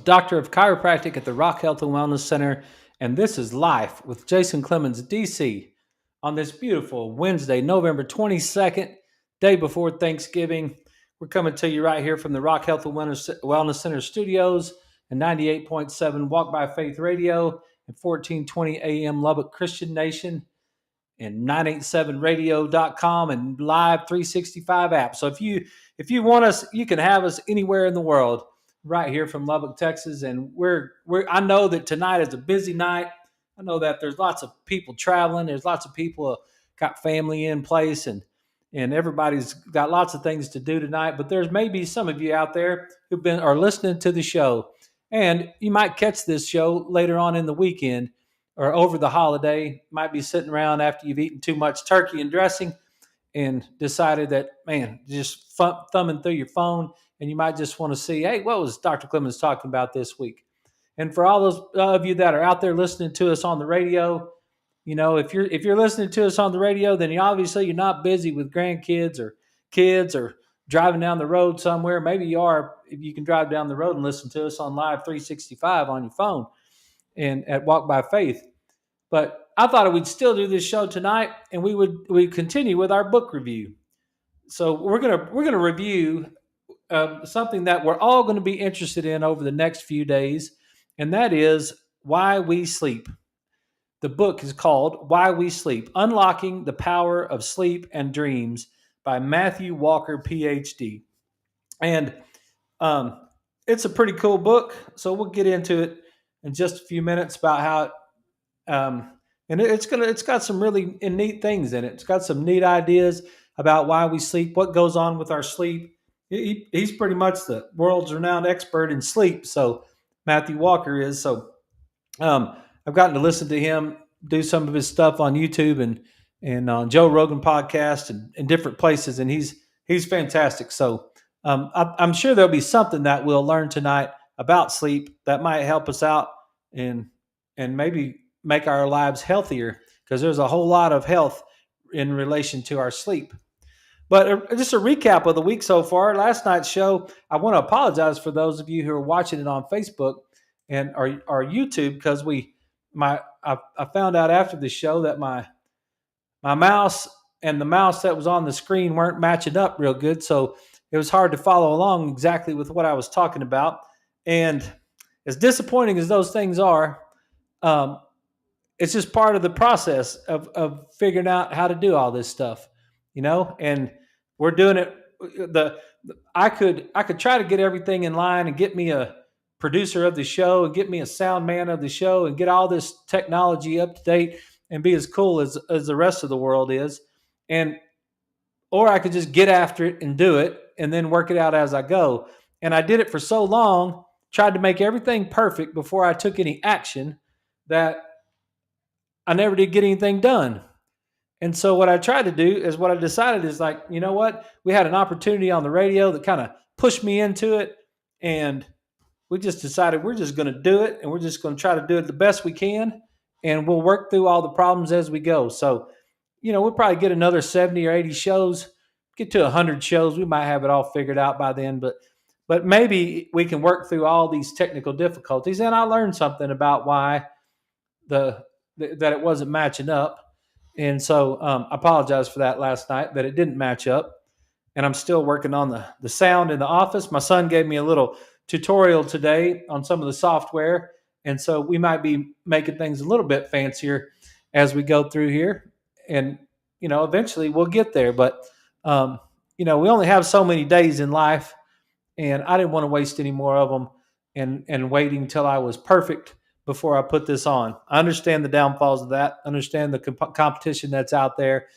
Doctor of Chiropractic at the Rock Health and Wellness Center, and this is Life with Jason Clemmons, DC, on this beautiful Wednesday, November 22nd, day before Thanksgiving. We're coming to you right here from the Rock Health and Wellness Center studios and 98.7 Walk by Faith Radio and 1420 AM Lubbock Christian Nation and 987radio.com and Live 365 app. So if you want us, you can have us anywhere in the world right here from Lubbock, Texas. And I know that tonight is a busy night. I know that there's lots of people traveling. There's lots of people got family in place and everybody's got lots of things to do tonight. But there's maybe some of you out there are listening to the show, and you might catch this show later on in the weekend or over the holiday. Might be sitting around after you've eaten too much turkey and dressing and decided that, man, just thumbing through your phone, and you might just want to see, hey, what was Dr. Clemmons talking about this week? And for all those of you that are out there listening to us on the radio, if you're listening to us on the radio, then you're not busy with grandkids or kids or driving down the road somewhere. Maybe you are, if you can drive down the road and listen to us on Live 365 on your phone and at Walk by Faith. But I thought we'd still do this show tonight, and we'd continue with our book review. So we're gonna review something that we're all going to be interested in over the next few days, and that is Why We Sleep. The book is called Why We Sleep: Unlocking the Power of Sleep and Dreams by Matthew Walker, PhD. And it's a pretty cool book, so we'll get into it in just a few minutes about how it. And it's got some really neat things in it. It's got some neat ideas about why we sleep, what goes on with our sleep. He's pretty much the world's renowned expert in sleep. So Matthew Walker is. So I've gotten to listen to him do some of his stuff on YouTube and on Joe Rogan podcast and different places, and he's fantastic. So I'm sure there'll be something that we'll learn tonight about sleep that might help us out and maybe make our lives healthier, because there's a whole lot of health in relation to our sleep. But just a recap of the week so far. Last night's show, I want to apologize for those of you who are watching it on Facebook and our YouTube, because I found out after the show that my mouse and the mouse that was on the screen weren't matching up real good, so it was hard to follow along exactly with what I was talking about. And as disappointing as those things are, it's just part of the process of figuring out how to do all this stuff, and we're doing it. I could try to get everything in line and get me a producer of the show and get me a sound man of the show and get all this technology up to date and be as cool as the rest of the world is. Or I could just get after it and do it and then work it out as I go. And I did it for so long, tried to make everything perfect before I took any action, that I never did get anything done. And so what I tried to do is what I decided is, like, you know what? We had an opportunity on the radio that kind of pushed me into it. And we just decided we're just going to do it. And we're just going to try to do it the best we can. And we'll work through all the problems as we go. So, we'll probably get another 70 or 80 shows, get to 100 shows. We might have it all figured out by then. But maybe we can work through all these technical difficulties. And I learned something about why that it wasn't matching up. And so I apologize for that last night, that it didn't match up. And I'm still working on the sound in the office. My son gave me a little tutorial today on some of the software. And so we might be making things a little bit fancier as we go through here. And, eventually we'll get there. But, we only have so many days in life, and I didn't want to waste any more of them and waiting until I was perfect before I put this on. I understand the downfalls of that. Understand the competition that's out there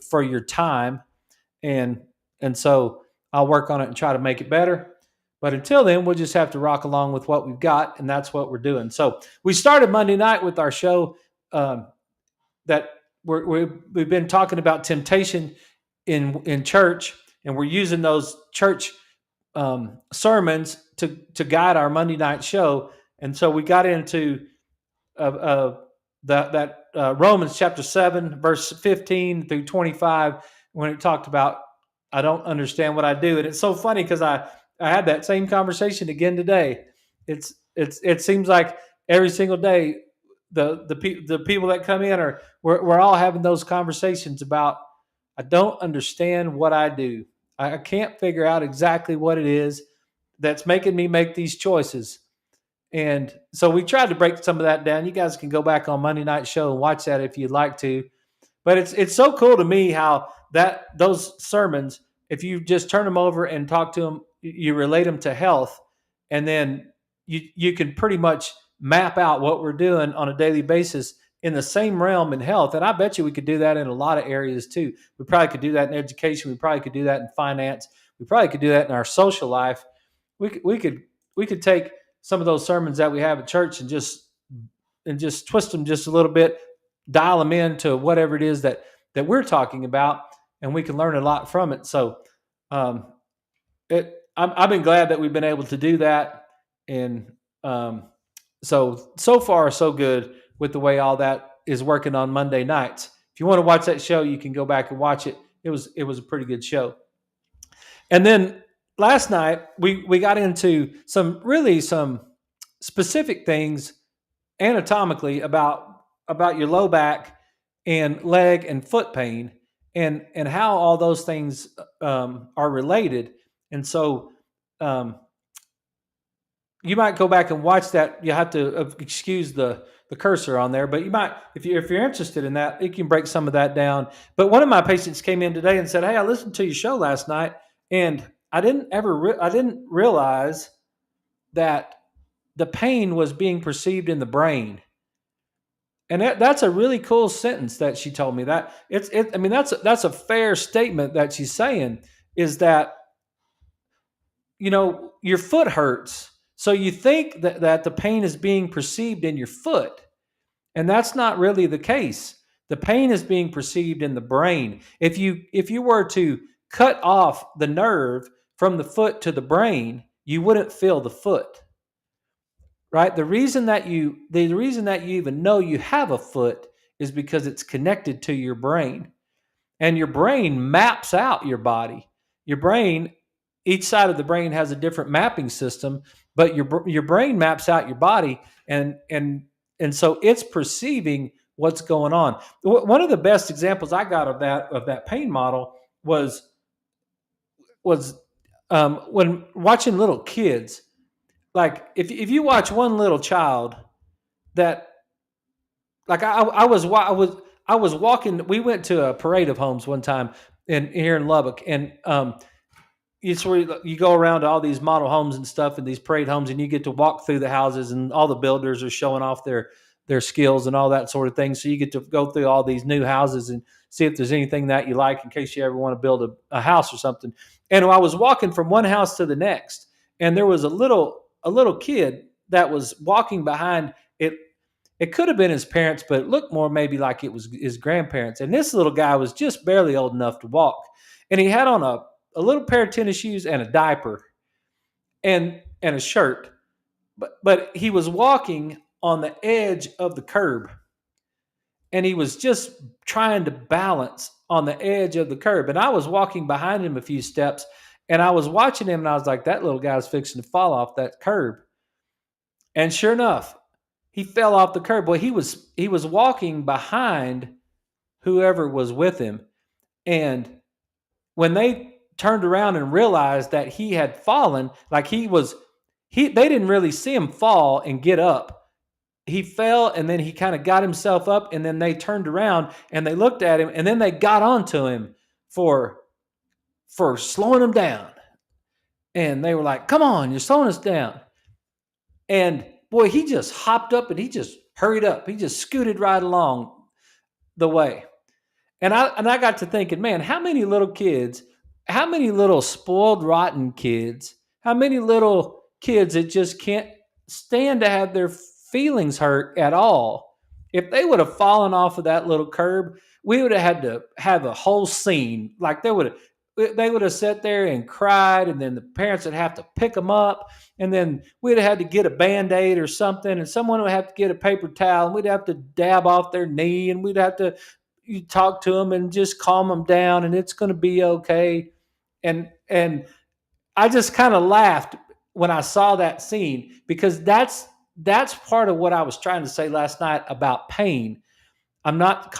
for your time. And so I'll work on it and try to make it better. But until then, we'll just have to rock along with what we've got, and that's what we're doing. So we started Monday night with our show that we've been talking about temptation in church, and we're using those church sermons to guide our Monday night show. And so we got into that Romans chapter 7, verse 15 through 25, when it talked about, I don't understand what I do. And it's so funny because I had that same conversation again today. It's it seems like every single day the people that come in are we're all having those conversations about I don't understand what I do. I can't figure out exactly what it is that's making me make these choices. And so we tried to break some of that down. You guys can go back on Monday Night Show and watch that if you'd like to. But it's so cool to me how that those sermons, if you just turn them over and talk to them, you relate them to health, and then you can pretty much map out what we're doing on a daily basis in the same realm in health. And I bet you we could do that in a lot of areas too. We probably could do that in education. We probably could do that in finance. We probably could do that in our social life. We could take some of those sermons that we have at church and just twist them just a little bit, dial them into whatever it is that we're talking about, and we can learn a lot from it. So, um, I've been glad that we've been able to do that, and so far so good with the way all that is working on Monday nights. If you want to watch that show, you can go back and watch it. It was a pretty good show. And then last night we got into some specific things anatomically about your low back and leg and foot pain and how all those things are related. And so you might go back and watch that. You have to excuse the cursor on there, but you might, if you're interested in that, you can break some of that down. But one of my patients came in today and said, "Hey, I listened to your show last night, and I didn't realize that the pain was being perceived in the brain." And that's a really cool sentence that she told me. That I mean, that's a fair statement that she's saying, is that your foot hurts, so you think that the pain is being perceived in your foot, and that's not really the case. The pain is being perceived in the brain. If you were to cut off the nerve from the foot to the brain, you wouldn't feel the foot. Right? The reason that you even know you have a foot is because it's connected to your brain. And your brain maps out your body. Your brain, each side of the brain has a different mapping system, but your brain maps out your body, and so it's perceiving what's going on. One of the best examples I got of that pain model was when watching little kids. Like if you watch one little child that, like I was walking. We went to a parade of homes one time here in Lubbock, and it's where you go around to all these model homes and stuff, and these parade homes, and you get to walk through the houses, and all the builders are showing off their skills and all that sort of thing. So you get to go through all these new houses and see if there's anything that you like in case you ever want to build a house or something. And I was walking from one house to the next, and there was a little kid that was walking behind it. It could have been his parents, but it looked more maybe like it was his grandparents. And this little guy was just barely old enough to walk. And he had on a little pair of tennis shoes and a diaper and a shirt. But he was walking on the edge of the curb. And he was just trying to balance on the edge of the curb. And I was walking behind him a few steps, and I was watching him, and I was like, that little guy's fixing to fall off that curb. And sure enough, he fell off the curb. Well, he was walking behind whoever was with him. And when they turned around and realized that he had fallen, like they didn't really see him fall and get up. He fell, and then he kind of got himself up, and then they turned around and they looked at him, and then they got onto him for slowing him down. And they were like, "Come on, you're slowing us down." And boy, he just hopped up and he just hurried up. He just scooted right along the way. And I got to thinking, man, how many little kids, how many little spoiled rotten kids, how many little kids that just can't stand to have their feelings hurt at all. If they would have fallen off of that little curb, we would have had to have a whole scene. Like they would have sat there and cried, and then the parents would have to pick them up, and then we'd have had to get a Band-Aid or something, and someone would have to get a paper towel, and we'd have to dab off their knee, and we'd have to talk to them and just calm them down, and it's going to be okay. And I just kind of laughed when I saw that scene, because that's part of what I was trying to say last night about pain. I'm not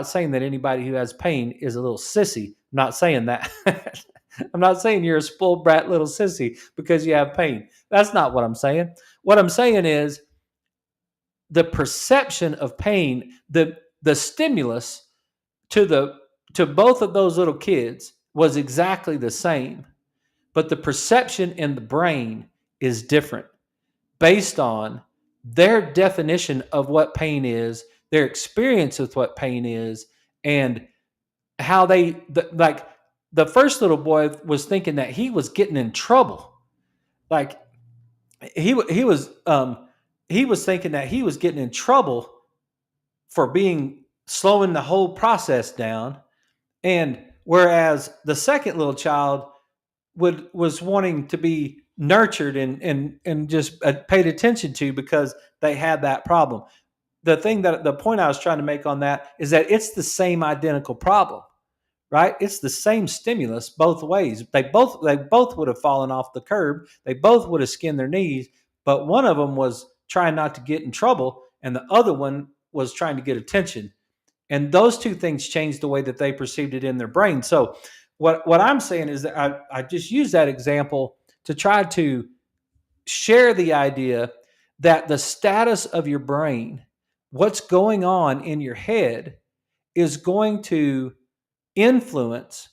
saying that anybody who has pain is a little sissy. I'm not saying that. I'm not saying you're a spoiled brat little sissy because you have pain. That's not what I'm saying. What I'm saying is the perception of pain, the stimulus to both of those little kids was exactly the same, but the perception in the brain is different based on their definition of what pain is, their experience with what pain is, and how like the first little boy was thinking that he was getting in trouble. Like he was thinking that he was getting in trouble for being slowing the whole process down. And whereas the second little child was wanting to be nurtured and just paid attention to because they had that problem. The point I was trying to make on that is that it's the same identical problem, right? It's the same stimulus both ways. They both would have fallen off the curb. They both would have skinned their knees, but one of them was trying not to get in trouble, and the other one was trying to get attention. And those two things changed the way that they perceived it in their brain. So what I'm saying is that I just use that example to try to share the idea that the status of your brain, what's going on in your head, is going to influence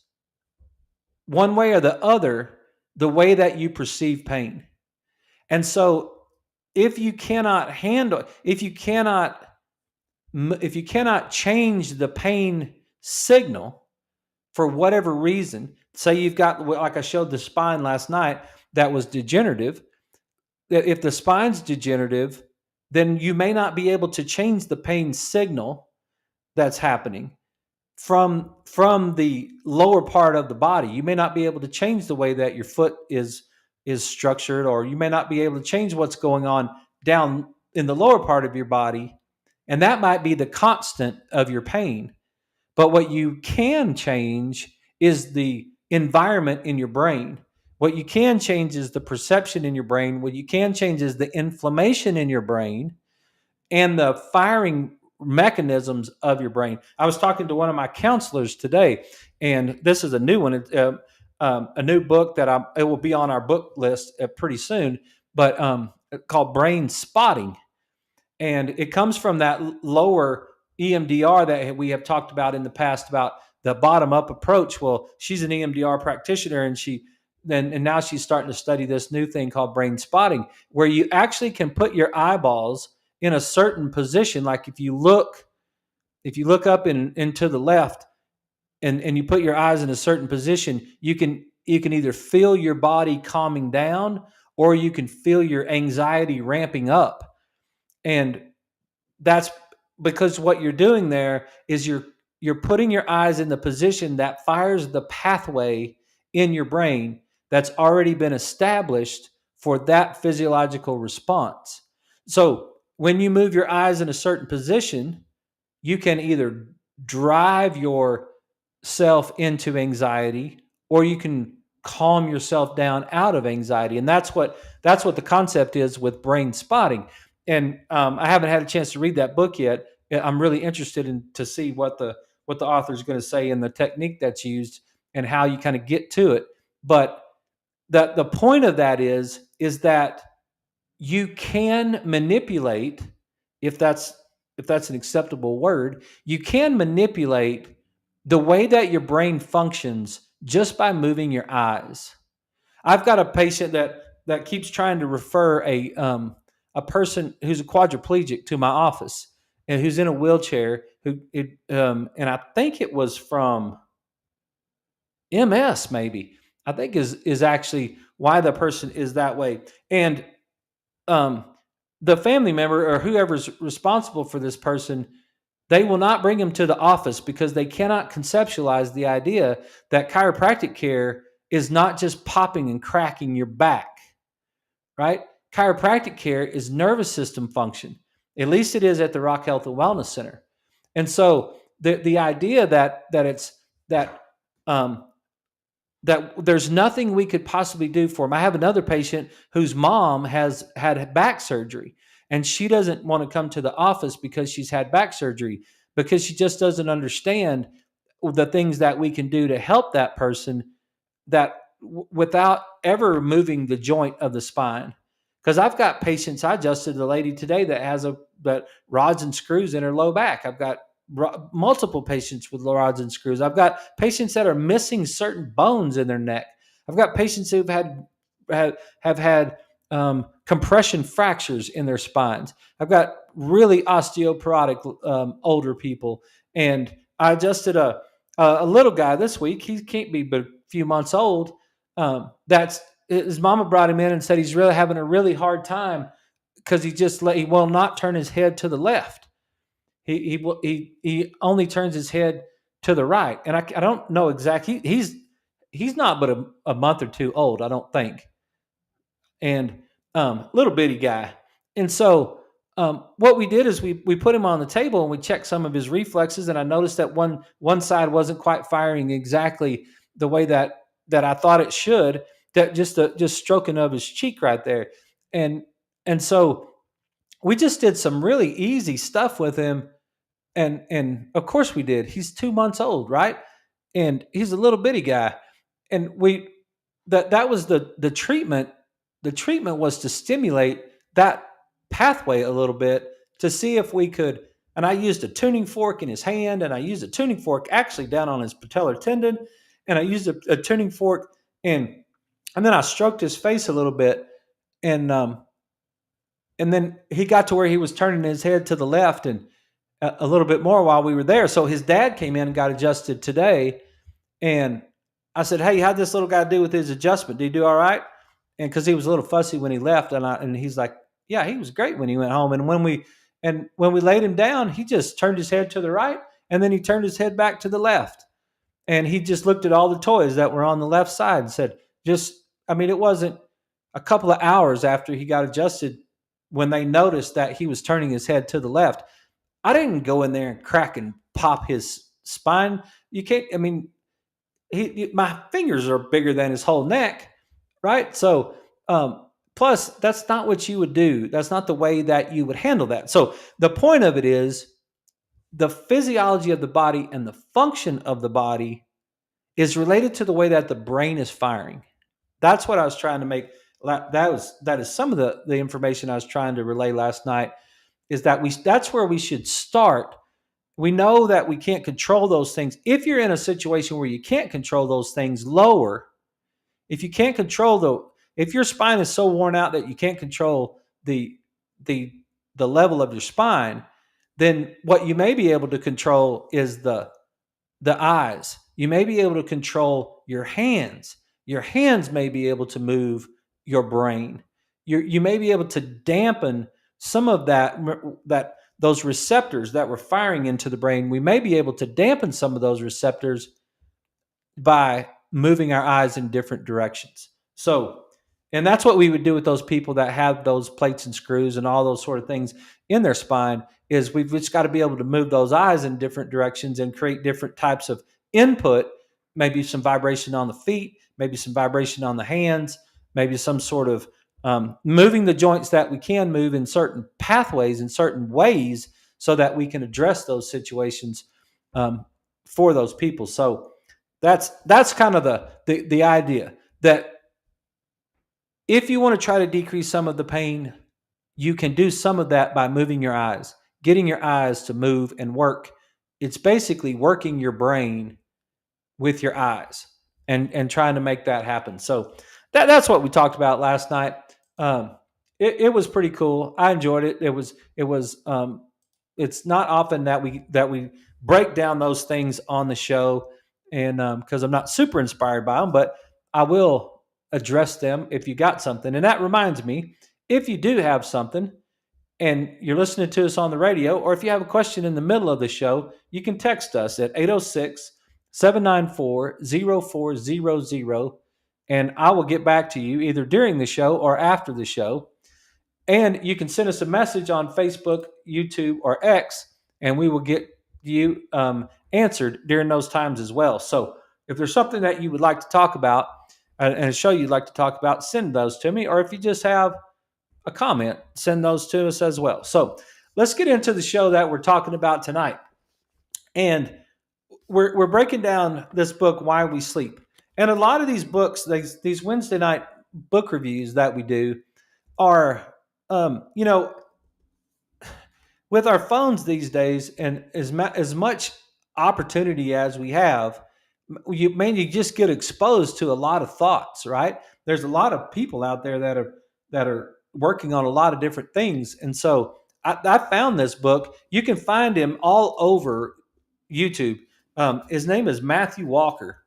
one way or the other the way that you perceive pain. And so if you cannot handle, if you cannot change the pain signal for whatever reason, say you've got, like I showed the spine last night, that was degenerative. If the spine's degenerative, then you may not be able to change the pain signal that's happening from the lower part of the body. You may not be able to change the way that your foot is structured, or you may not be able to change what's going on down in the lower part of your body, and that might be the constant of your pain. But what you can change is the environment in your brain. What you can change is the perception in your brain. What you can change is the inflammation in your brain and the firing mechanisms of your brain. I was talking to one of my counselors today, and this is a new one, a new book that it will be on our book list pretty soon, but called Brain Spotting. And it comes from that lower EMDR that we have talked about in the past about the bottom up approach. Well, she's an EMDR practitioner, and now she's starting to study this new thing called brain spotting, where you actually can put your eyeballs in a certain position. Like if you look up into the left and you put your eyes in a certain position, you can either feel your body calming down or you can feel your anxiety ramping up. And that's because what you're doing there is you're putting your eyes in the position that fires the pathway in your brain that's already been established for that physiological response. So when you move your eyes in a certain position, you can either drive yourself into anxiety or you can calm yourself down out of anxiety. And that's what the concept is with brain spotting. And I haven't had a chance to read that book yet. I'm really interested to see what the author is going to say and the technique that's used and how you kind of get to it. But the point of that is that you can manipulate, if that's an acceptable word, you can manipulate the way that your brain functions just by moving your eyes. I've got a patient that keeps trying to refer a person who's a quadriplegic to my office and who's in a wheelchair. And I think it was from MS, maybe. I think is actually why the person is that way. And the family member or whoever's responsible for this person, they will not bring him to the office because they cannot conceptualize the idea that chiropractic care is not just popping and cracking your back, right? Chiropractic care is nervous system function. At least it is at the Rock Health and Wellness Center. And so the idea that that there's nothing we could possibly do for him. I have another patient whose mom has had back surgery, and she doesn't want to come to the office because she's had back surgery, because she just doesn't understand the things that we can do to help that person, that without ever moving the joint of the spine. Because I've got patients, I adjusted a lady today that has that rods and screws in her low back. I've got multiple patients with rods and screws. I've got patients that are missing certain bones in their neck. I've got patients who've have had compression fractures in their spines. I've got really osteoporotic older people, and I adjusted a little guy this week. He can't be but a few months old. That's his mama brought him in and said he's really having a really hard time because he will not turn his head to the left. He only turns his head to the right, and I don't know exactly. He's not but a month or two old, I don't think, and little bitty guy. And so what we did is we put him on the table and we checked some of his reflexes, and I noticed that one side wasn't quite firing exactly the way that I thought it should. That just stroking of his cheek right there, and so we just did some really easy stuff with him, and of course we did. He's 2 months old, right? And he's a little bitty guy, and that was the treatment. The treatment was to stimulate that pathway a little bit to see if we could. And I used a tuning fork in his hand, and I used a tuning fork actually down on his patellar tendon, and I used a tuning fork, and then I stroked his face a little bit, and then he got to where he was turning his head to the left and a little bit more while we were there. So his dad came in and got adjusted today, and I said, "Hey, how'd this little guy do with his adjustment? Did he do all right?" And because he was a little fussy when he left, and he's like, "Yeah, he was great when he went home." And when we laid him down, he just turned his head to the right, and then he turned his head back to the left, and he just looked at all the toys that were on the left side and said, it wasn't a couple of hours after he got adjusted when they noticed that he was turning his head to the left. I didn't go in there and crack and pop his spine. You can't. My fingers are bigger than his whole neck, right? So, plus, that's not what you would do. That's not the way that you would handle that. So, the point of it is the physiology of the body and the function of the body is related to the way that the brain is firing. That's what I was trying to make. That is some of the information I was trying to relay last night. Is that that's where we should start. We know that we can't control those things. If you're in a situation where you can't control those things, lower. If you can't control if your spine is so worn out that you can't control the level of your spine, then what you may be able to control is the eyes. You may be able to control your hands. Your hands may be able to move your brain. You may be able to dampen some of those receptors that were firing into the brain. We may be able to dampen some of those receptors by moving our eyes in different directions. So, and that's what we would do with those people that have those plates and screws and all those sort of things in their spine, is we've just got to be able to move those eyes in different directions and create different types of input, maybe some vibration on the feet, maybe some vibration on the hands, maybe some sort of moving the joints that we can move in certain pathways in certain ways so that we can address those situations for those people. So that's kind of the idea, that if you want to try to decrease some of the pain, you can do some of that by moving your eyes, getting your eyes to move and work. It's basically working your brain with your eyes and trying to make that happen. So that's what we talked about last night. It was pretty cool. I enjoyed it. It was it's not often that we break down those things on the show, and because I'm not super inspired by them, but I will address them if you got something. And that reminds me, if you do have something and you're listening to us on the radio, or if you have a question in the middle of the show, you can text us at 806-794-0400, and I will get back to you either during the show or after the show. And you can send us a message on Facebook, YouTube, or X, and we will get you answered during those times as well. So if there's something that you would like to talk about and a show you'd like to talk about, send those to me. Or if you just have a comment, send those to us as well. So let's get into the show that we're talking about tonight. And we're breaking down this book, Why We Sleep. And a lot of these books, these Wednesday night book reviews that we do are, you know, with our phones these days and as much opportunity as we have, you just get exposed to a lot of thoughts, right? There's a lot of people out there that are working on a lot of different things. And so I found this book. You can find him all over YouTube. His name is Matthew Walker,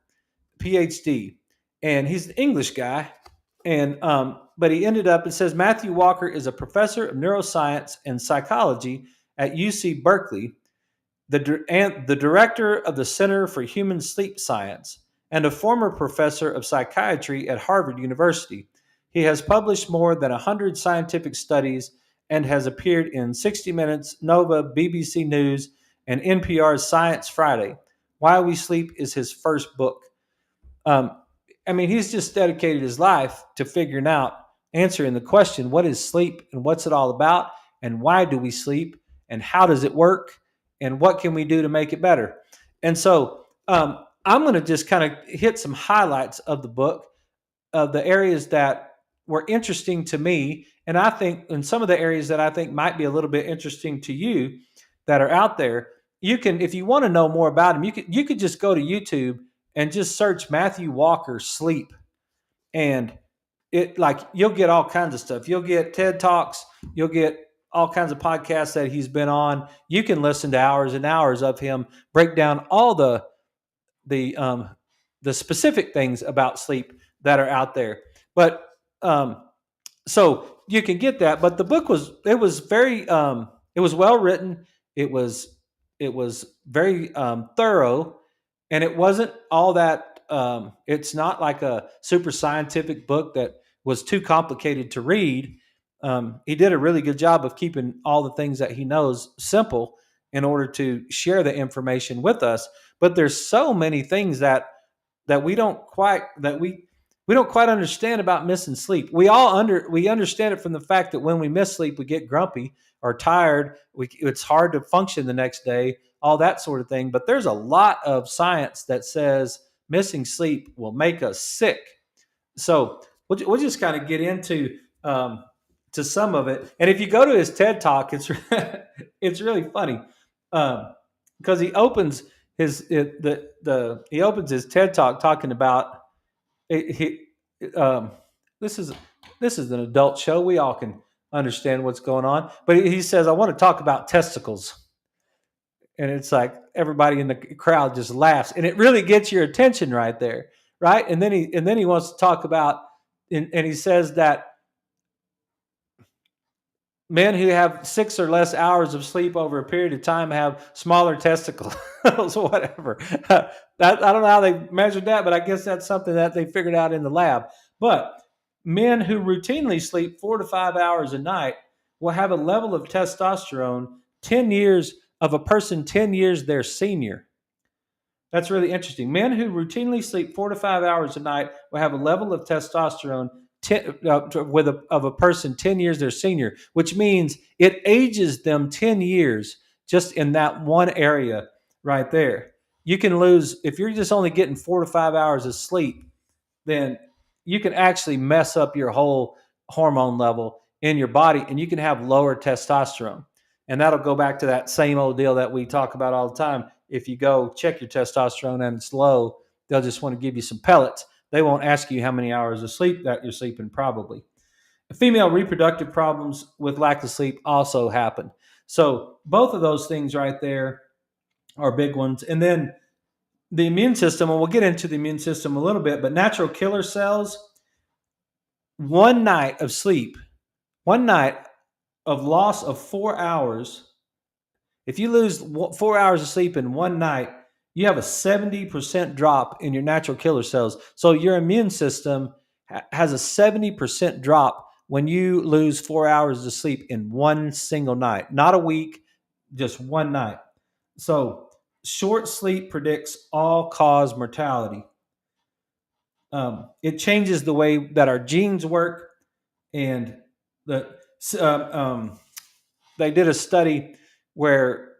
PhD, and he's an English guy. And but he ended up. It says Matthew Walker is a professor of neuroscience and psychology at UC Berkeley, the director of the Center for Human Sleep Science, and a former professor of psychiatry at Harvard University. He has published more than 100 scientific studies and has appeared in 60 Minutes, Nova, BBC News, and NPR's Science Friday. Why We Sleep is his first book. Um, I mean, he's just dedicated his life to figuring out, answering the question, what is sleep and what's it all about? And why do we sleep? And how does it work? And what can we do to make it better? And so I'm going to just kind of hit some highlights of the book, of the areas that were interesting to me. And I think in some of the areas that I think might be a little bit interesting to you that are out there, you can, if you want to know more about him, you could just go to YouTube and just search Matthew Walker sleep, and it, like, you'll get all kinds of stuff. You'll get TED Talks, you'll get all kinds of podcasts that he's been on. You can listen to hours and hours of him break down all the specific things about sleep that are out there. But so you can get that. But the book was very it was well written. It was very thorough, and it wasn't all that. It's not like a super scientific book that was too complicated to read. He did a really good job of keeping all the things that he knows simple in order to share the information with us. But there's so many things that we don't quite understand about missing sleep. We understand it from the fact that when we miss sleep, we get grumpy or tired. It's hard to function the next day, all that sort of thing. But there's a lot of science that says missing sleep will make us sick. So we'll just kind of get into to some of it. And if you go to his TED Talk, it's really funny because he opens he opens his TED Talk talking about he. Um, this is an adult show. We all can understand what's going on. But he says, "I want to talk about testicles," and it's like everybody in the crowd just laughs, and it really gets your attention right there, right? And then he wants to talk about, and he says that men who have 6 or less hours of sleep over a period of time have smaller testicles, whatever. I don't know how they measured that, but I guess that's something that they figured out in the lab. But men who routinely sleep 4 to 5 hours a night will have a level of testosterone 10 years of a person 10 years their senior. That's really interesting. Men who routinely sleep 4 to 5 hours a night will have a level of testosterone of a person 10 years their senior, which means it ages them 10 years just in that one area right there. You can lose, if you're just only getting 4 to 5 hours of sleep, then you can actually mess up your whole hormone level in your body, and you can have lower testosterone. And that'll go back to that same old deal that we talk about all the time. If you go check your testosterone and it's low, they'll just want to give you some pellets. They won't ask you how many hours of sleep that you're sleeping, probably. Female reproductive problems with lack of sleep also happen. So both of those things right there are big ones. And then the immune system, and we'll get into the immune system a little bit, but natural killer cells, one night of sleep, one night of loss of 4 hours, if you lose 4 hours of sleep in one night, you have a 70% drop in your natural killer cells. So your immune system has a 70% drop when you lose 4 hours of sleep in one single night, not a week, just one night. So short sleep predicts all cause mortality. It changes the way that our genes work, and the um, um, they did a study where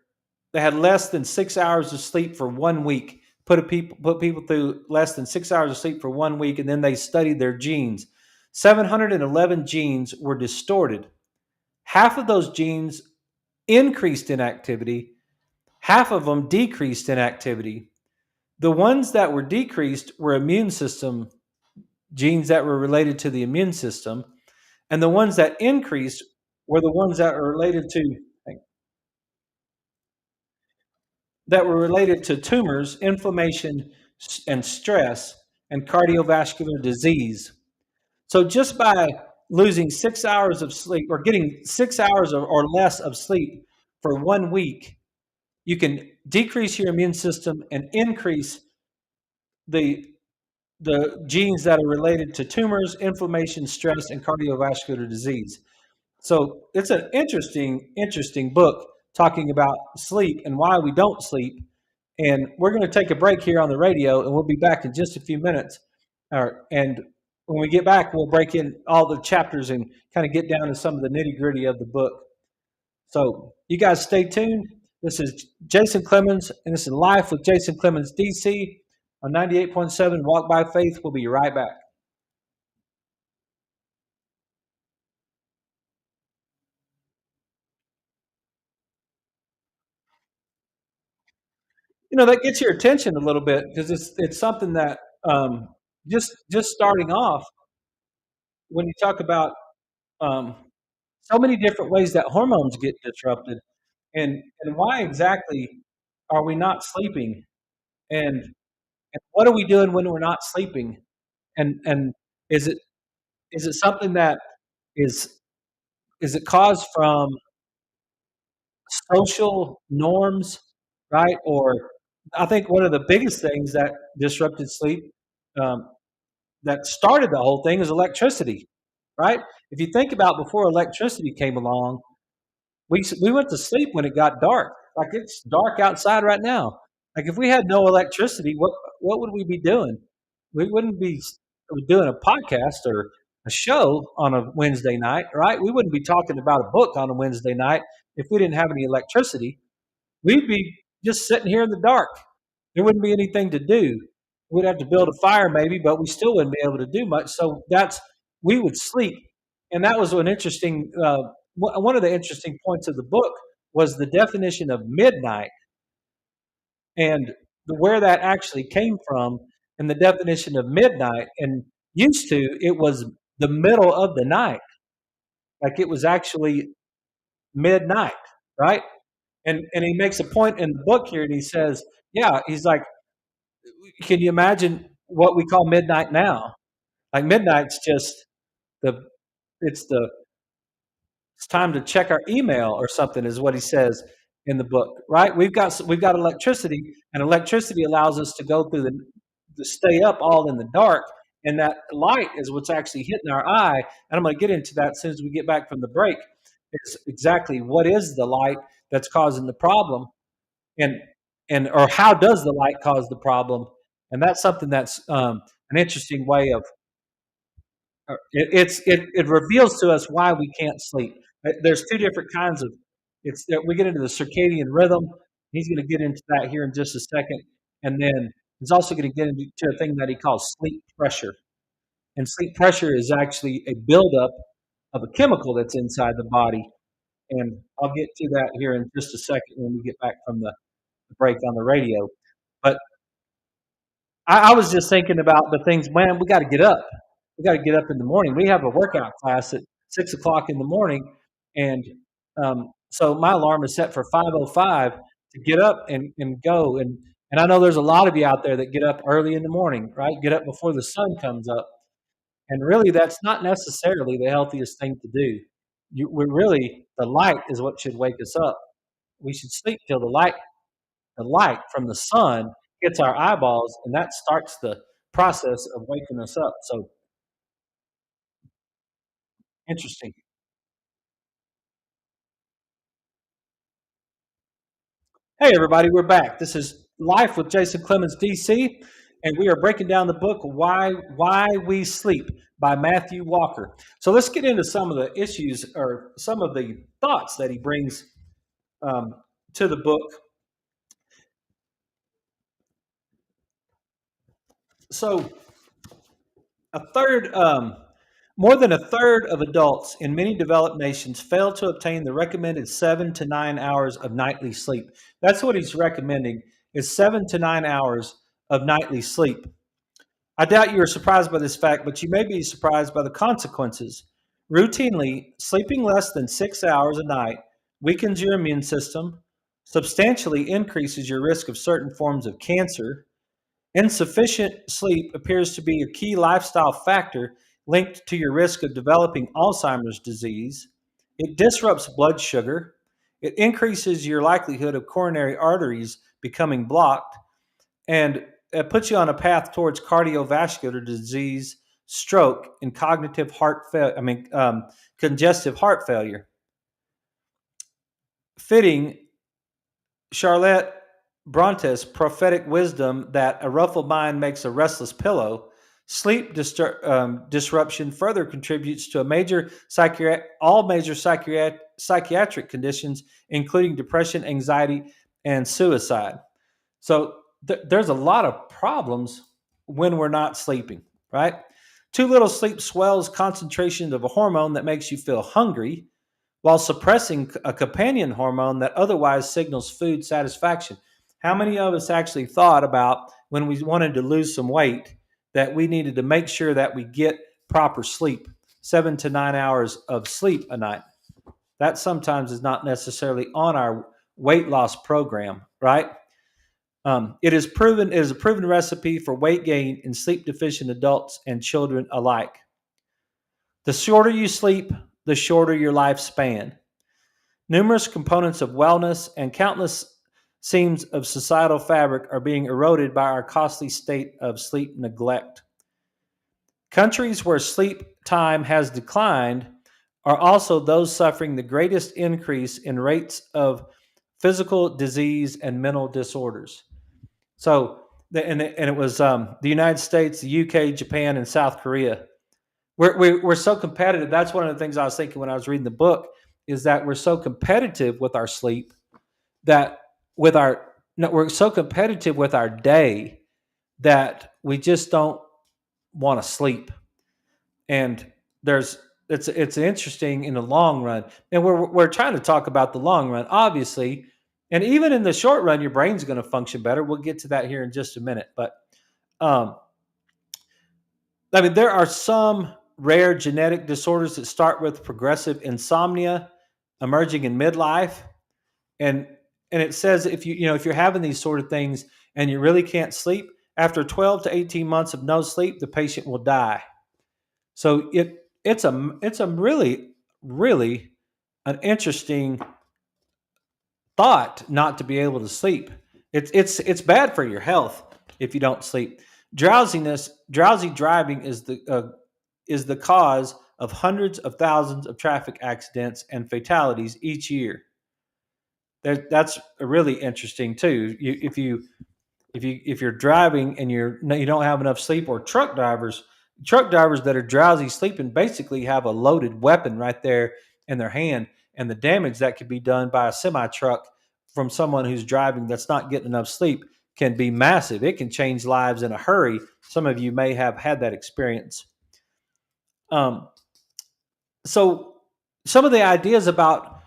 they had less than 6 hours of sleep for 1 week. Put people through less than 6 hours of sleep for 1 week, and then they studied their genes. 711 genes were distorted. Half of those genes increased in activity, half of them decreased in activity. The ones that were decreased were immune system genes that were related to the immune system, and the ones that increased were the ones that were related to tumors, inflammation, and stress, and cardiovascular disease. So just by losing 6 hours of sleep or getting 6 hours or less of sleep for 1 week, you can decrease your immune system and increase the the genes that are related to tumors, inflammation, stress, and cardiovascular disease. So it's an interesting book talking about sleep and why we don't sleep. And we're going to take a break here on the radio, and we'll be back in just a few minutes. And when we get back, we'll break in all the chapters and kind of get down to some of the nitty gritty of the book. So you guys stay tuned. This is Jason Clemmons, and this is Life with Jason Clemmons, DC, on 98.7 Walk by Faith. We'll be right back. That gets your attention a little bit because it's something that just starting off when you talk about um, so many different ways that hormones get disrupted, and why exactly are we not sleeping, and what are we doing when we're not sleeping, and is it is it something that is is it caused from social norms, right? Or I think one of the biggest things that disrupted sleep, um, that started the whole thing, is electricity, right? If you think about before electricity came along, we went to sleep when it got dark. Like it's dark outside right now. Like if we had no electricity, what would we be doing? We wouldn't be doing a podcast or a show on a Wednesday night, right? We wouldn't be talking about a book on a Wednesday night if we didn't have any electricity. We'd be just sitting here in the dark. There wouldn't be anything to do. We'd have to build a fire maybe, but we still wouldn't be able to do much. So we would sleep, and that was an interesting. One of the interesting points of the book was the definition of midnight and where that actually came from, and the definition of midnight. And used to it was the middle of the night, like it was actually midnight, right? And he makes a point in the book here, and he says, yeah, he's like, can you imagine what we call midnight now? Like midnight's just the it's the it's time to check our email or something, is what he says in the book, right? We've got electricity, and electricity allows us to go through the to stay up all in the dark, and that light is what's actually hitting our eye. And I'm going to get into that as soon as we get back from the break. It's exactly what is the light that's causing the problem, and or how does the light cause the problem? And that's something that's an interesting way of it reveals to us why we can't sleep. There's two different kinds of it's that we get into the circadian rhythm. He's going to get into that here in just a second, and then he's also going to get into a thing that he calls sleep pressure. And sleep pressure is actually a buildup of a chemical that's inside the body. And I'll get to that here in just a second when we get back from the break on the radio. But I was just thinking about the things, man, we got to get up. We got to get up in the morning. We have a workout class at 6 o'clock in the morning. And so my alarm is set for 5:05 to get up and go. And I know there's a lot of you out there that get up early in the morning, right? Get up before the sun comes up. And really, that's not necessarily the healthiest thing to do. The light is what should wake us up. We should sleep till the light from the sun hits our eyeballs, and that starts the process of waking us up. So interesting. Hey, everybody, we're back. This is Life with Jason Clemmons, DC. and we are breaking down the book Why We Sleep by Matthew Walker. So let's get into some of the issues or some of the thoughts that he brings um, to the book. So a third, more than a third of adults in many developed nations fail to obtain the recommended 7 to 9 hours of nightly sleep. That's what he's recommending is 7 to 9 hours of nightly sleep. I doubt you are surprised by this fact, but you may be surprised by the consequences. Routinely, sleeping less than 6 hours a night weakens your immune system, substantially increases your risk of certain forms of cancer. Insufficient sleep appears to be a key lifestyle factor linked to your risk of developing Alzheimer's disease. It disrupts blood sugar. It increases your likelihood of coronary arteries becoming blocked, and it puts you on a path towards cardiovascular disease, stroke, and cognitive heart failure. Congestive heart failure. Fitting Charlotte Bronte's prophetic wisdom that a ruffled mind makes a restless pillow. Sleep disruption further contributes to all major psychiatric conditions, including depression, anxiety, and suicide. So there's a lot of problems when we're not sleeping, right? Too little sleep swells concentration of a hormone that makes you feel hungry while suppressing a companion hormone that otherwise signals food satisfaction. How many of us actually thought about when we wanted to lose some weight that we needed to make sure that we get proper sleep, 7 to 9 hours of sleep a night? That sometimes is not necessarily on our weight loss program, right? It is a proven recipe for weight gain in sleep deficient adults and children alike. The shorter you sleep, the shorter your lifespan. Numerous components of wellness and countless seams of societal fabric are being eroded by our costly state of sleep neglect. Countries where sleep time has declined are also those suffering the greatest increase in rates of physical disease and mental disorders. So, and it was the United States, the UK, Japan, and South Korea. We're so competitive. That's one of the things I was thinking when I was reading the book is that we're so competitive with our sleep that with our no, we're so competitive with our day that we just don't want to sleep. And there's it's interesting in the long run, and we're trying to talk about the long run, obviously, and even in the short run, your brain's going to function better. We'll get to that here in just a minute, but um, I mean, there are some rare genetic disorders that start with progressive insomnia, emerging in midlife, and it says if you're having these sort of things and you really can't sleep, after 12 to 18 months of no sleep, the patient will die. So it's a really an interesting thought not to be able to sleep. It's bad for your health if you don't sleep. Drowsy driving is the cause of hundreds of thousands of traffic accidents and fatalities each year. That's really interesting too. If you're driving and you don't have enough sleep, or truck drivers that are drowsy sleeping basically have a loaded weapon right there in their hand, and the damage that could be done by a semi truck from someone who's driving that's not getting enough sleep can be massive. It can change lives in a hurry. Some of you may have had that experience. Um, so some of the ideas about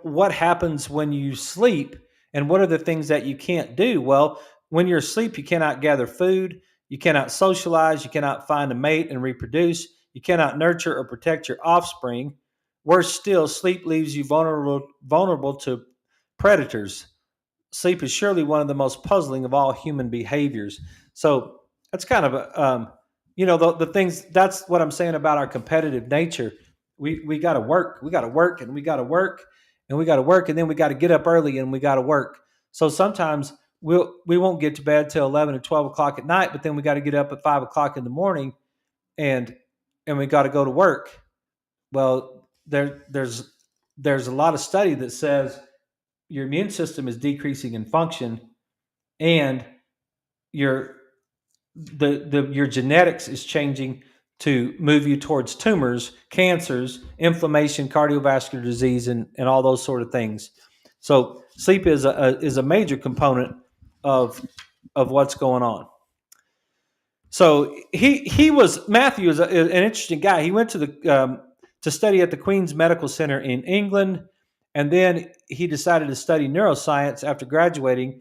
what happens when you sleep and what are the things that you can't do. Well, when you're asleep, you cannot gather food, you cannot socialize, you cannot find a mate and reproduce, you cannot nurture or protect your offspring. Worse still, sleep leaves you vulnerable to predators. Sleep is surely one of the most puzzling of all human behaviors. So that's kind of the things. That's what I'm saying about our competitive nature. We got to work. We got to work, and we got to work, and we got to work, and then we got to get up early, and we got to work. So sometimes we won't get to bed till 11 or 12 o'clock at night, but then we got to get up at 5 o'clock in the morning, and we got to go to work. Well, there's a lot of study that says your immune system is decreasing in function, and your your genetics is changing to move you towards tumors, cancers, inflammation, cardiovascular disease, and all those sort of things. So sleep is a major component of what's going on. So he was Matthew is an interesting guy. He went to study at the Queen's Medical Center in England, and then he decided to study neuroscience after graduating.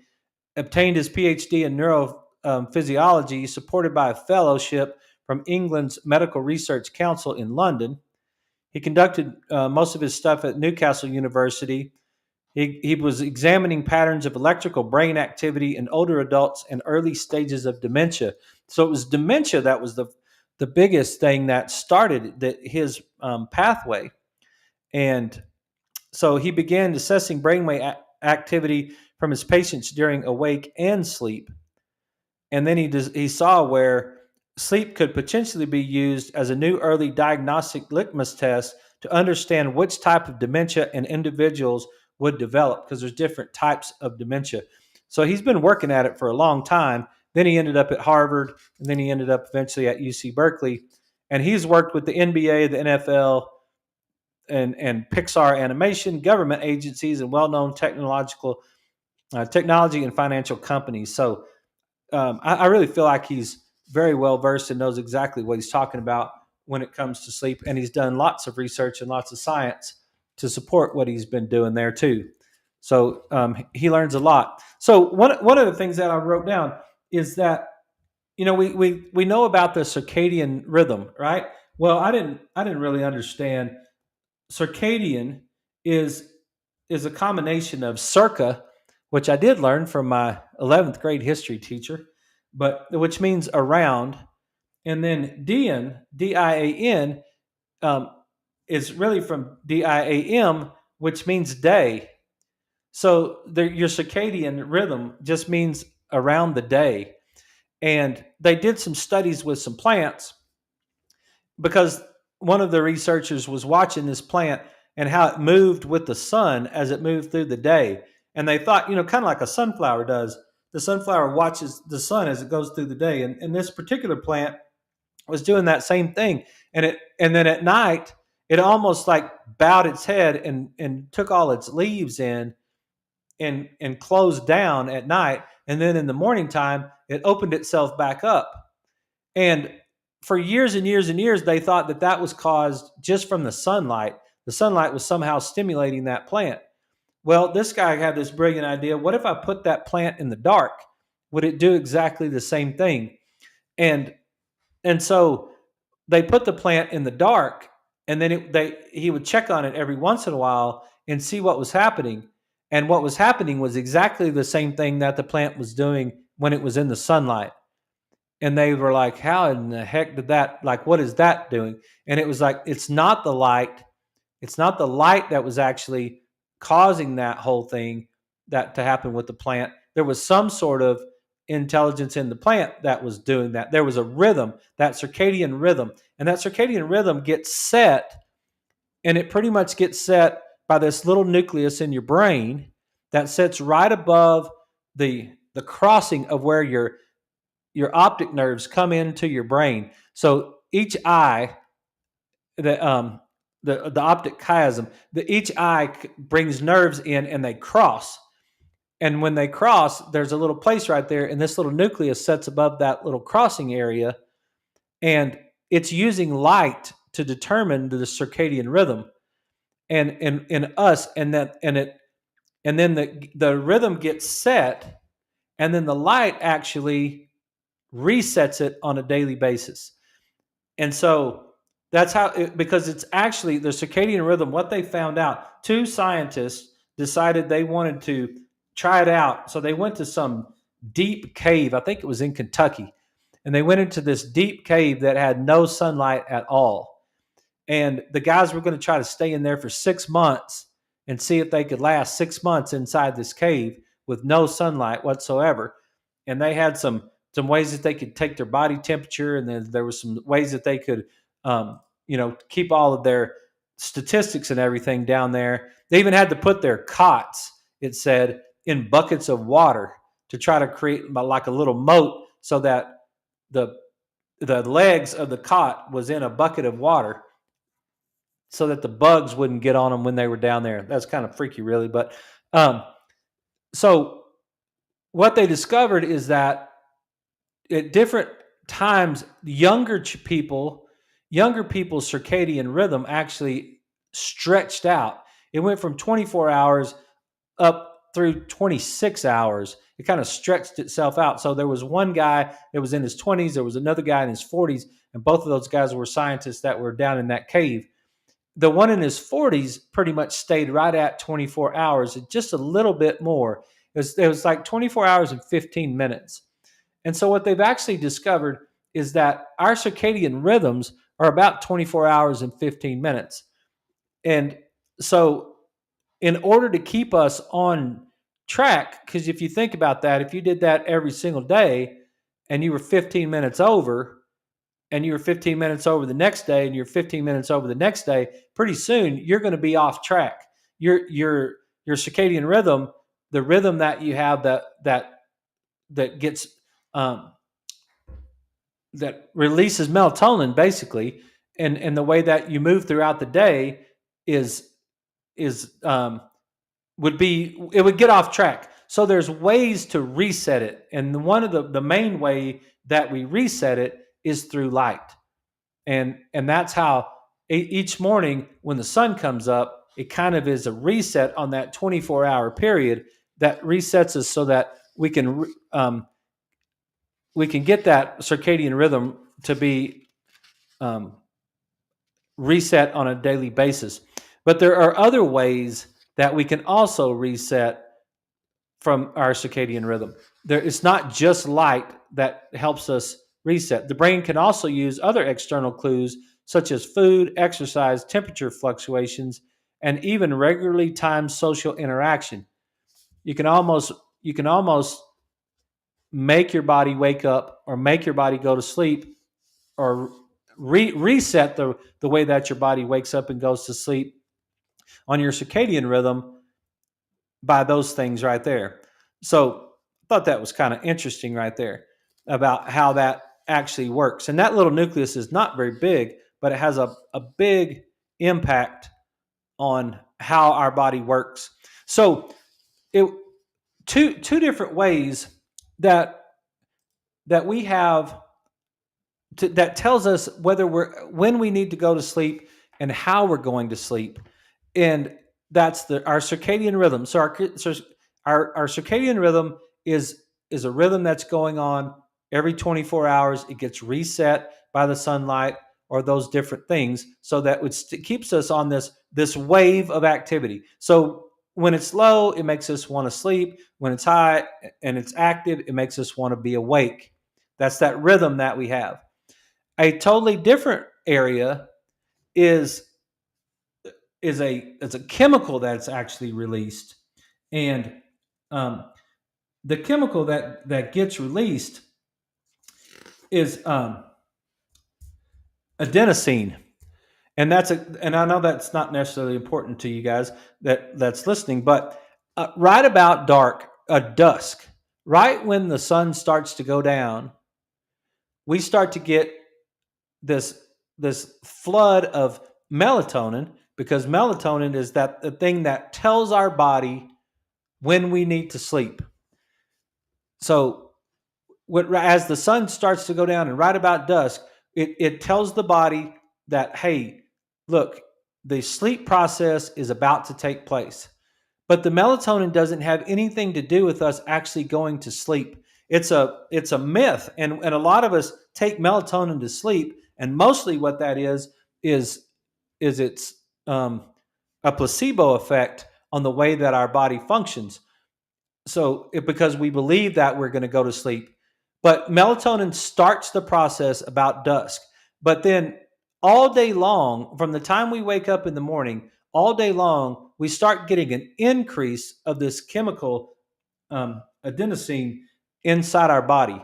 Obtained his PhD in neurophysiology, supported by a fellowship from England's Medical Research Council in London. He conducted most of his stuff at Newcastle University. He was examining patterns of electrical brain activity in older adults and early stages of dementia. So it was dementia that was the biggest thing that started his pathway. And so he began assessing brainwave activity from his patients during awake and sleep. And then he saw where sleep could potentially be used as a new early diagnostic litmus test to understand which type of dementia and individuals would develop, because there's different types of dementia. So he's been working at it for a long time. Then he ended up at Harvard, and then he ended up eventually at UC Berkeley. And he's worked with the NBA, the NFL, and Pixar Animation, government agencies, and well-known technology and financial companies. So I really feel like he's very well versed and knows exactly what he's talking about when it comes to sleep. And he's done lots of research and lots of science to support what he's been doing there too. So he learns a lot. So one of the things that I wrote down is that, you know, we know about the circadian rhythm, right? Well, I didn't really understand. Circadian is is a combination of circa, which I did learn from my 11th grade history teacher, but which means around, and then dian, dian, um, is really from diam, which means day. So your circadian rhythm just means around the day. And they did some studies with some plants, because one of the researchers was watching this plant and how it moved with the sun as it moved through the day. And they thought, you know, kind of like a sunflower does. The sunflower watches the sun as it goes through the day. And this particular plant was doing that same thing. And then at night, it almost like bowed its head and took all its leaves in and closed down at night. And then in the morning time, it opened itself back up. And for years and years and years, they thought that that was caused just from the sunlight. The sunlight was somehow stimulating that plant. Well, this guy had this brilliant idea. What if I put that plant in the dark? Would it do exactly the same thing? And and so they put the plant in the dark, and then he would check on it every once in a while and see what was happening. And what was happening was exactly the same thing that the plant was doing when it was in the sunlight. And they were like, how in the heck did that, like, what is that doing? And it was like, it's not the light. It's not the light that was actually causing that whole thing that to happen with the plant. There was some sort of intelligence in the plant that was doing that. There was a rhythm, that circadian rhythm. And that circadian rhythm gets set, and it pretty much gets set by this little nucleus in your brain that sits right above the crossing of where your optic nerves come into your brain. So each eye, the optic chiasm, each eye brings nerves in and they cross. And when they cross, there's a little place right there, and this little nucleus sits above that little crossing area, and it's using light to determine the circadian rhythm. And in us, and then the rhythm gets set, and then the light actually resets it on a daily basis. And so that's because it's actually the circadian rhythm. What they found out, two scientists decided they wanted to try it out. So they went to some deep cave. I think it was in Kentucky. And they went into this deep cave that had no sunlight at all. And the guys were going to try to stay in there for 6 months and see if they could last 6 months inside this cave with no sunlight whatsoever. And they had some ways that they could take their body temperature, and then there was some ways that they could, keep all of their statistics and everything down there. They even had to put their cots, it said, in buckets of water to try to create like a little moat so that the the legs of the cot was in a bucket of water so that the bugs wouldn't get on them when they were down there. That's kind of freaky, really. But um, so what they discovered is that at different times, younger people's circadian rhythm actually stretched out. It went from 24 hours up through 26 hours. It kind of stretched itself out. So there was one guy that was in his 20s, there was another guy in his 40s, and both of those guys were scientists that were down in that cave. The one in his 40s pretty much stayed right at 24 hours, just a little bit more. It was like 24 hours and 15 minutes. And so what they've actually discovered is that our circadian rhythms are about 24 hours and 15 minutes. And so in order to keep us on track, because if you think about that, if you did that every single day and you were 15 minutes over, and you were 15 minutes over the next day, and you're 15 minutes over the next day, pretty soon you're going to be off track. Your circadian rhythm, the rhythm that you have that gets that releases melatonin basically, and the way that you move throughout the day is would be, it would get off track. So there's ways to reset it, and one of the main way that we reset it is through light, and that's how each morning when the sun comes up, it kind of is a reset on that 24-hour period that resets us so that we can get that circadian rhythm to be reset on a daily basis. But there are other ways that we can also reset from our circadian rhythm. It's not just light that helps us reset. The brain can also use other external clues such as food, exercise, temperature fluctuations, and even regularly timed social interaction. You can almost make your body wake up or make your body go to sleep, or reset the way that your body wakes up and goes to sleep on your circadian rhythm by those things right there. So I thought that was kind of interesting right there about how that actually works. And that little nucleus is not very big, but it has a big impact on how our body works. So it two different ways that we have that tells us when we need to go to sleep and how we're going to sleep, and that's our circadian rhythm. So our circadian rhythm is a rhythm that's going on every 24 hours. It gets reset by the sunlight or those different things, so that it keeps us on this wave of activity. So when it's low, it makes us want to sleep. When it's high and it's active, it makes us want to be awake. That's that rhythm that we have. A totally different area is a chemical that's actually released, and the chemical that gets released is adenosine, and and I know that's not necessarily important to you guys that's listening, but right about dusk, right when the sun starts to go down, we start to get this flood of melatonin, because melatonin is the thing that tells our body when we need to sleep. So as the sun starts to go down and right about dusk, it tells the body that, hey, look, the sleep process is about to take place. But the melatonin doesn't have anything to do with us actually going to sleep. It's a myth, and a lot of us take melatonin to sleep, and mostly what that is it's a placebo effect on the way that our body functions. So because we believe that we're going to go to sleep, but melatonin starts the process about dusk. But then all day long, from the time we wake up in the morning, all day long, we start getting an increase of this chemical adenosine inside our body,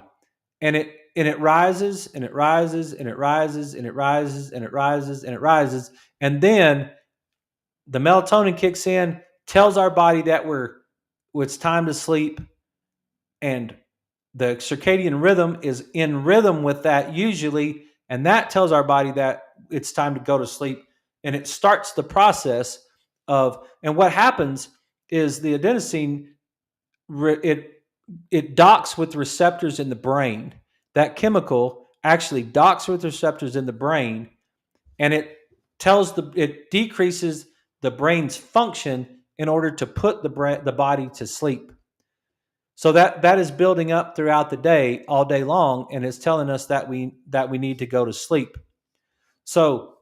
and it rises and it rises and it rises and it rises and it rises and it rises, and then the melatonin kicks in, tells our body that it's time to sleep, and the circadian rhythm is in rhythm with that usually, and that tells our body that it's time to go to sleep, and it starts the process of. And what happens is the adenosine it docks with receptors in the brain. That chemical actually docks with receptors in the brain, and it decreases the brain's function in order to put the body to sleep. So that is building up throughout the day, all day long, and it's telling us that we need to go to sleep. So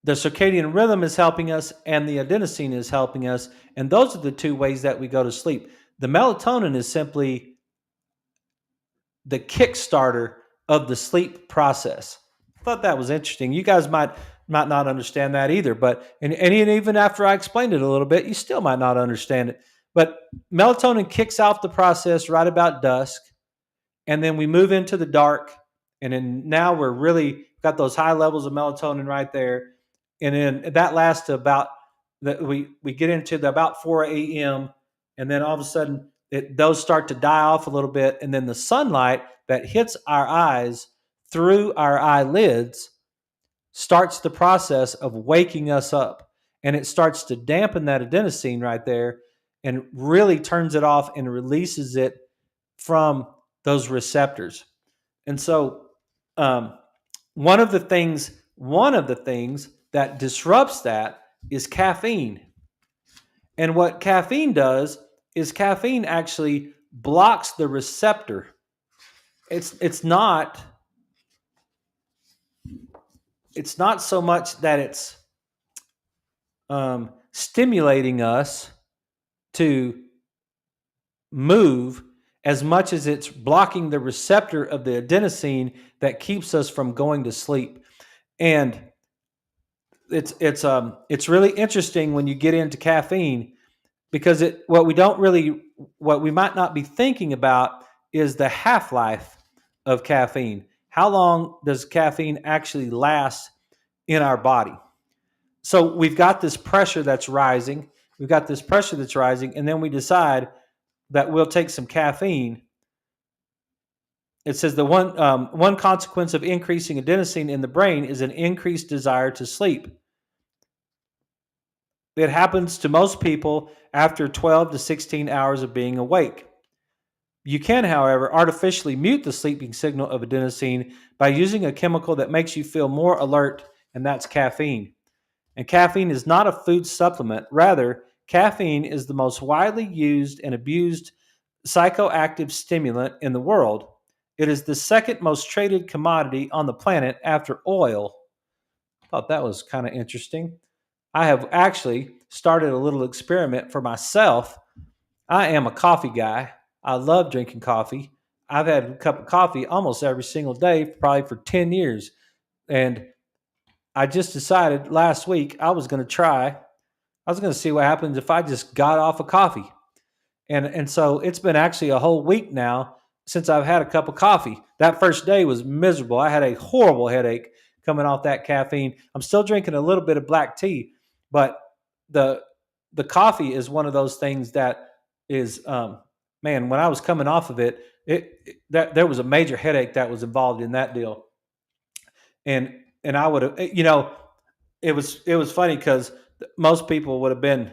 the circadian rhythm is helping us, and the adenosine is helping us, and those are the two ways that we go to sleep. The melatonin is simply the kickstarter of the sleep process. I thought that was interesting. You guys might not understand that either, but and even after I explained it a little bit, you still might not understand it. But melatonin kicks off the process right about dusk, and then we move into the dark, and then now we're really got those high levels of melatonin right there, and then that lasts to about that we get into the about 4 a.m., and then all of a sudden those start to die off a little bit, and then the sunlight that hits our eyes through our eyelids starts the process of waking us up, and it starts to dampen that adenosine right there and really turns it off and releases it from those receptors. And so, um, one of the things that disrupts that is caffeine. And what caffeine does is caffeine actually blocks the receptor. It's not so much that it's stimulating us to move as much as it's blocking the receptor of the adenosine that keeps us from going to sleep. And it's really interesting when you get into caffeine, because what we might not be thinking about is the half-life of caffeine. How long does caffeine actually last in our body? So we've got this pressure that's rising. And then we decide that we'll take some caffeine. It says the one consequence of increasing adenosine in the brain is an increased desire to sleep. It happens to most people after 12 to 16 hours of being awake. You can, however, artificially mute the sleeping signal of adenosine by using a chemical that makes you feel more alert, and that's caffeine. And caffeine is not a food supplement. Rather, caffeine is the most widely used and abused psychoactive stimulant in the world. It is the second most traded commodity on the planet after oil. I thought that was kind of interesting. I have actually started a little experiment for myself. I am a coffee guy. I love drinking coffee. I've had a cup of coffee almost every single day, probably for 10 years. And I just decided last week I was going to see what happens if I just got off of coffee. And so it's been actually a whole week now since I've had a cup of coffee. That first day was miserable. I had a horrible headache coming off that caffeine. I'm still drinking a little bit of black tea, but the the coffee is one of those things that is man, when I was coming off of it, that there was a major headache that was involved in that deal. And I would have, it was funny because most people would have been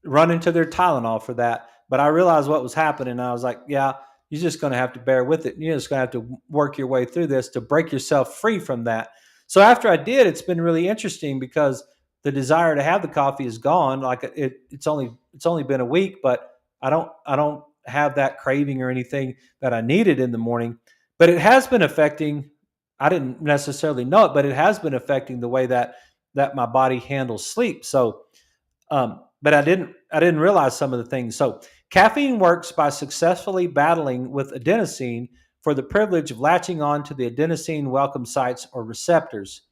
running to their Tylenol for that. But I realized what was happening. And I was like, yeah, you're just going to have to bear with it. You're just going to have to work your way through this to break yourself free from that. So after I did, it's been really interesting because the desire to have the coffee is gone. Like it's only been a week, but I don't have that craving or anything that I needed in the morning. But it has been affecting. I didn't necessarily know it, but it has been affecting the way that my body handles sleep. So but I didn't realize some of the things. So caffeine works by successfully battling with adenosine for the privilege of latching on to the adenosine welcome sites or receptors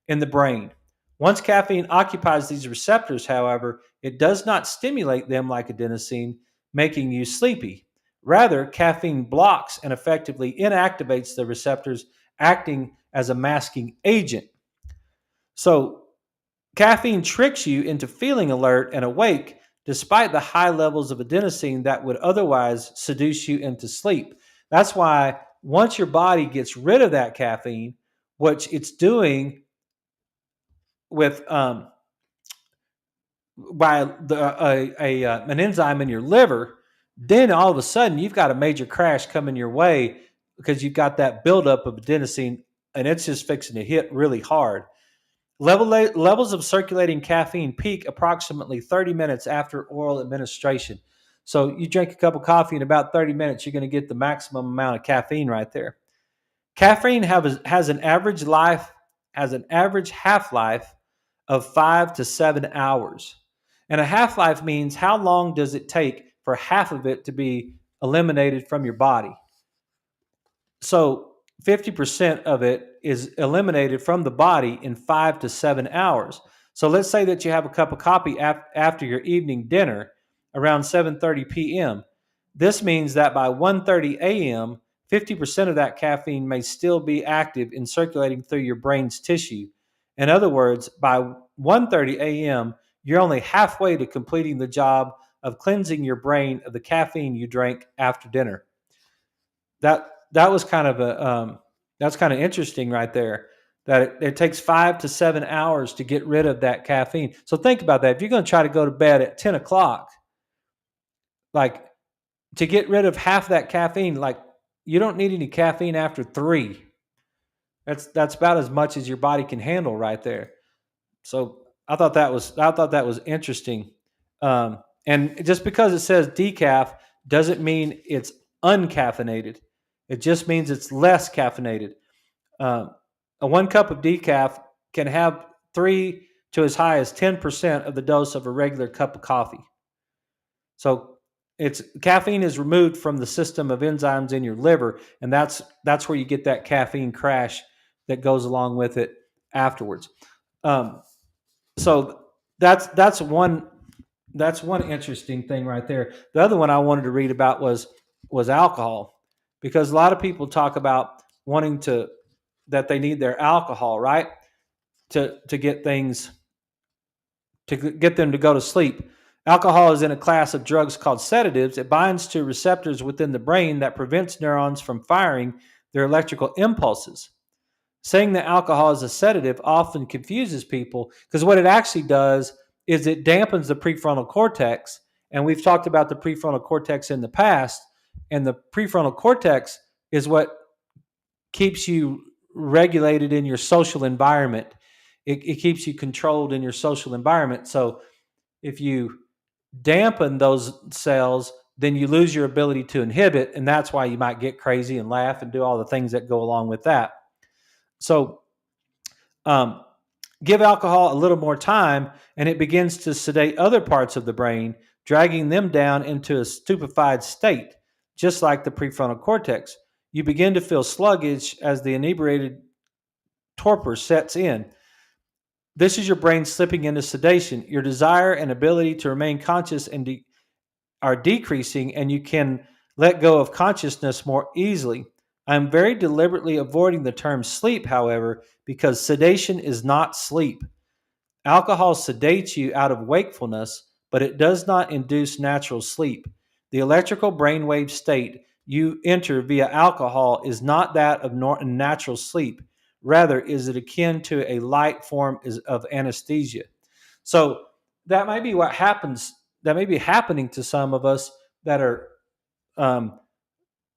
in the brain. Once caffeine occupies these receptors, however, it does not stimulate them like adenosine, making you sleepy. Rather, caffeine blocks and effectively inactivates the receptors, acting as a masking agent. So caffeine tricks you into feeling alert and awake despite the high levels of adenosine that would otherwise seduce you into sleep. That's why once your body gets rid of that caffeine, what it's doing with by an enzyme in your liver, then all of a sudden you've got a major crash coming your way because you've got that buildup of adenosine and it's just fixing to hit really hard. Levels of circulating caffeine peak approximately 30 minutes after oral administration. So you drink a cup of coffee in about 30 minutes, you're going to get the maximum amount of caffeine right there. Caffeine has an average half life of 5 to 7 hours, and a half life means how long does it take for half of it to be eliminated from your body. So 50% of it is eliminated from the body in 5 to 7 hours. So let's say that you have a cup of coffee after your evening dinner around 7:30 p.m. This means that by 1:30 a.m., 50% of that caffeine may still be active and circulating through your brain's tissue. In other words, by 1:30 a.m., you're only halfway to completing the job of cleansing your brain of the caffeine you drank after dinner. That was kind of a that's kind of interesting right there. That it takes 5 to 7 hours to get rid of that caffeine. So think about that. If you're going to try to go to bed at 10 o'clock, like to get rid of half that caffeine, like you don't need any caffeine after 3. That's about as much as your body can handle right there. So I thought that was interesting. And just because it says decaf doesn't mean it's uncaffeinated. It just means it's less caffeinated. Um, a 1 cup of decaf can have 3 to as high as 10% of the dose of a regular cup of coffee. So it's caffeine is removed from the system of enzymes in your liver, and that's where you get that caffeine crash that goes along with it afterwards. Um, so that's one interesting thing right there. The other one I wanted to read about was alcohol, because a lot of people talk about wanting to that they need their alcohol, right, to get things to get them to go to sleep. Alcohol is in a class of drugs called sedatives. It binds to receptors within the brain that prevents neurons from firing their electrical impulses. Saying that alcohol is a sedative often confuses people because what it actually does is it dampens the prefrontal cortex. And we've talked about the prefrontal cortex in the past. And the prefrontal cortex is what keeps you regulated in your social environment. It keeps you controlled in your social environment. So if you dampen those cells, then you lose your ability to inhibit. And that's why you might get crazy and laugh and do all the things that go along with that. So um, give alcohol a little more time, and it begins to sedate other parts of the brain, dragging them down into a stupefied state, just like the prefrontal cortex. You begin to feel sluggish as the inebriated torpor sets in. This is your brain slipping into sedation. Your desire and ability to remain conscious are decreasing, and you can let go of consciousness more easily. I'm very deliberately avoiding the term sleep, however, because sedation is not sleep. Alcohol sedates you out of wakefulness, but it does not induce natural sleep. The electrical brainwave state you enter via alcohol is not that of natural sleep. Rather, is it akin to a light form of anesthesia? So that might be what happens. That may be happening to some of us that are um,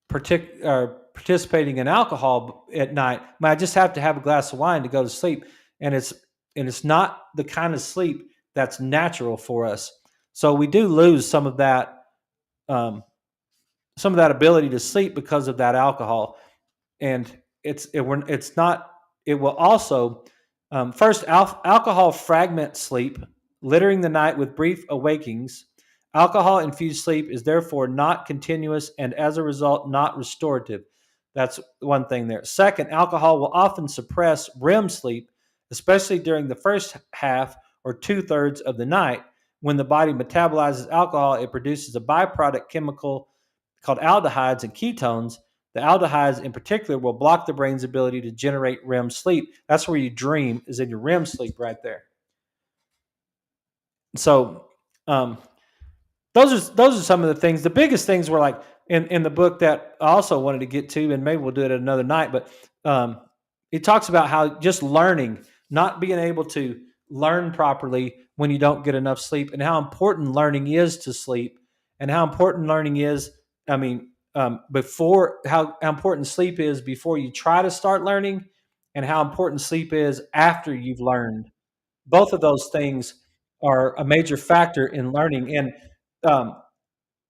participating in alcohol at night. I just have to have a glass of wine to go to sleep, and it's not the kind of sleep that's natural for us. So we do lose um, some of that ability to sleep because of that alcohol, and it's not. It will also first alcohol fragments sleep, littering the night with brief awakings. Alcohol infused sleep is therefore not continuous and as a result not restorative. That's one thing there. Second, alcohol will often suppress REM sleep, especially during the first half or 2/3 of the night. When the body metabolizes alcohol, it produces a byproduct chemical called aldehydes and ketones. The aldehydes in particular will block the brain's ability to generate REM sleep. That's where you dream, is in your REM sleep right there. So, um, those are some of the things. The biggest things were like in the book that I also wanted to get to, and maybe we'll do it another night. But um, it talks about how just learning, not being able to learn properly when you don't get enough sleep, and how important learning is to sleep, and how important learning is. I mean, before how important sleep is before you try to start learning, and how important sleep is after you've learned. Both of those things are a major factor in learning. And um,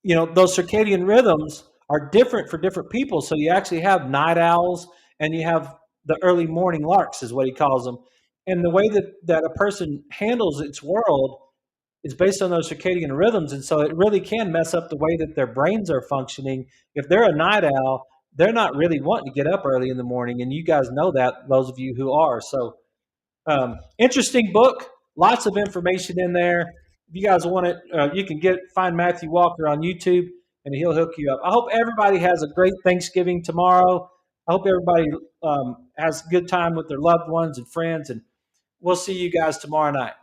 those circadian rhythms are different for different people. So you actually have night owls, and you have the early morning larks, is what he calls them. And the way that a person handles its world is based on those circadian rhythms. And so it really can mess up the way that their brains are functioning. If they're a night owl, they're not really wanting to get up early in the morning. And you guys know that, those of you who are. So interesting book, lots of information in there. If you guys want it, you can find Matthew Walker on YouTube, and he'll hook you up. I hope everybody has a great Thanksgiving tomorrow. I hope everybody has a good time with their loved ones and friends, and we'll see you guys tomorrow night.